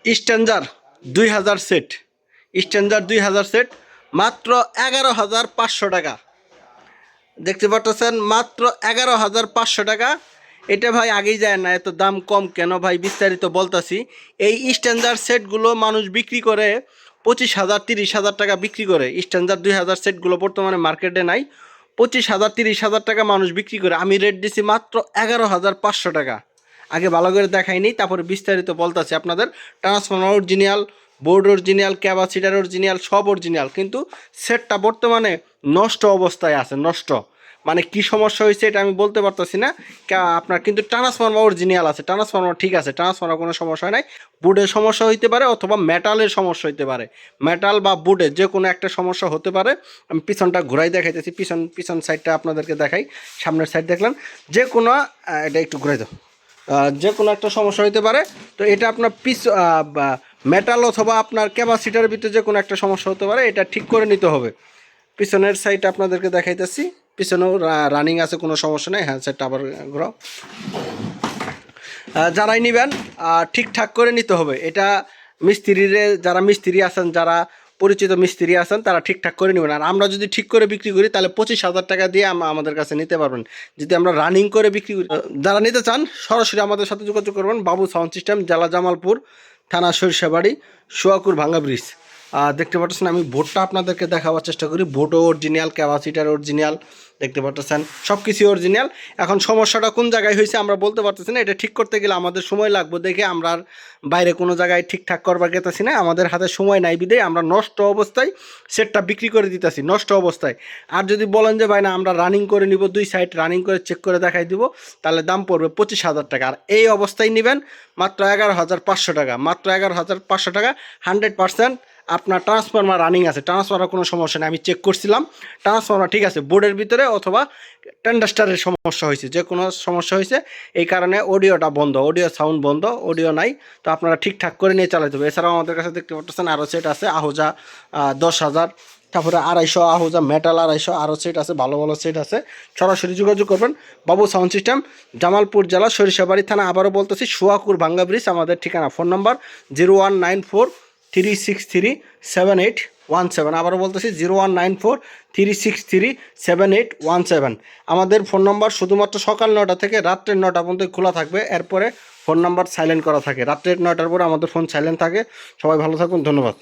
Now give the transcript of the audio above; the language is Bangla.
স্ট্যান্ডার 2000 সেট, স্ট্যান্ডার 2000 সেট মাত্র 11,500 টাকা। দেখতে পাচ্ছেন মাত্র 11,500 টাকা। এটা ভাই আগেই যায় না, এত দাম কম কেন ভাই? বিস্তারিত বলতাছি। এই স্ট্যান্ডার সেটগুলো মানুষ বিক্রি করে 25,000 30,000 টাকা বিক্রি করে। স্ট্যান্ডার 2000 সেটগুলো বর্তমানে মার্কেটে নাই। 25,000 30,000 টাকা মানুষ বিক্রি করে, আমি রেট দিছি মাত্র 11,500 টাকা। আগে ভালো করে দেখাইনি, তারপরে বিস্তারিত বলতেছি আপনাদের। Transformer original, board original, capacitor original, সব অরিজিনাল, কিন্তু সেটটা বর্তমানে নষ্ট অবস্থায় আছে। নষ্ট মানে কি সমস্যা হয়েছে এটা আমি বলতে পারতেছি না। আপনার কিন্তু ট্রান্সফর্মার অরিজিনাল আছে, ট্রান্সফর্মার ঠিক আছে, ট্রান্সফর্মার কোনো সমস্যা নাই। বোর্ডের সমস্যা হইতে পারে অথবা মেটালের সমস্যা হইতে পারে, মেটাল বা বোর্ডের যে কোনো একটা সমস্যা হতে পারে। আমি পিছনটা ঘুরাই দেখাইতেছি, পিছন সাইডটা আপনাদেরকে দেখাই। সামনের সাইড দেখলেন, যে কোনো এটা একটু ঘুরাই দাও, যে কোনো একটা সমস্যা হইতে পারে। তো এটা আপনার মেটাল অথবা আপনার ক্যাপাসিটারের ভিতরে যে কোনো একটা সমস্যা হতে পারে, এটা ঠিক করে নিতে হবে। পিছনের সাইড আপনাদেরকে দেখাইতেছি, পিছনেও রানিং আছে, কোনো সমস্যা নেই। হ্যাঁ, সাইডটা আবার ঘোরাও। যারাই নেবেন ঠিকঠাক করে নিতে হবে এটা। মিস্ত্রিরে, যারা মিস্ত্রি আছেন, যারা পরিচিত মিস্ত্রি আছেন, তারা ঠিকঠাক করে নেবেন। আর আমরা যদি ঠিক করে বিক্রি করি তাহলে 25,000 টাকা দিয়ে আমাদের কাছে নিতে পারবেন। যদি আমরা রানিং করে বিক্রি করি, যারা নিতে চান সরাসরি আমাদের সাথে যোগাযোগ করবেন। বাবু সাউন্ড সিস্টেম, জেলা জামালপুর, থানা সরিষাবাড়ি, সোয়াকুর ভাঙ্গা ব্রিজ। দেখতে পাচ্ছেন আমি বোর্ডটা আপনাদেরকে দেখাবার চেষ্টা করি। বোর্ডও অরিজিনাল, ক্যাপাসিটার অরিজিনাল, দেখতে পাচ্ছেন সব কিছুই অরিজিনাল। এখন সমস্যাটা কোন জায়গায় হয়েছে আমরা বলতে পারতেছি না। এটা ঠিক করতে গেলে আমাদের সময় লাগবে দেখে আমরা আর বাইরে কোনো জায়গায় ঠিকঠাক করবার গেতেছি না। আমাদের হাতে সময় নাই বিদে আমরা নষ্ট অবস্থায় সেটটা বিক্রি করে দিতেছি, নষ্ট অবস্থায়। আর যদি বলেন যে ভাই না আমরা রানিং করে নিব, 2 সাইড রানিং করে চেক করে দেখাই দিব, তাহলে দাম পড়বে 25,000 টাকা। আর এই অবস্থায় নেবেন মাত্র 11,500 টাকা, মাত্র 11,500 টাকা। 100% আপনার ট্রান্সফর্মার রানিং আছে, ট্রান্সফর্মার কোনো সমস্যা নেই, আমি চেক করছিলাম, ট্রান্সফর্মার ঠিক আছে। বোর্ডের ভিতরে অথবা টেন্ডাস্টারের সমস্যা হয়েছে, যে কোনো সমস্যা হয়েছে, এই কারণে অডিওটা বন্ধ, অডিও সাউন্ড বন্ধ, অডিও নাই। তো আপনারা ঠিকঠাক করে নিয়ে চালাতে হবে। এছাড়াও আমাদের কাছে দেখতে পাচ্ছেন আরও সেট আছে, আহুজা 10,000, তারপরে 250, আহুজা মেটাল 250, আরও সেট আছে, ভালো ভালো সেট আছে। সরাসরি যোগাযোগ করবেন। বাবু সাউন্ড সিস্টেম, জামালপুর জেলা, সরিষাবাড়ি থানা। আবারও বলতেছি, সোয়াকুর ভাঙ্গা ব্রিজ আমাদের ঠিকানা। ফোন নম্বর 019436377817। আবারও বলতেছি 019436377817। আমাদের ফোন নম্বর শুধুমাত্র সকাল 9টা থেকে রাত্রের 9টা পর্যন্ত খোলা থাকবে। এরপরে ফোন নাম্বার সাইলেন্ট করা থাকে। রাত্রের 9টার পরে আমাদের ফোন সাইলেন্ট থাকে। সবাই ভালো থাকুন, ধন্যবাদ।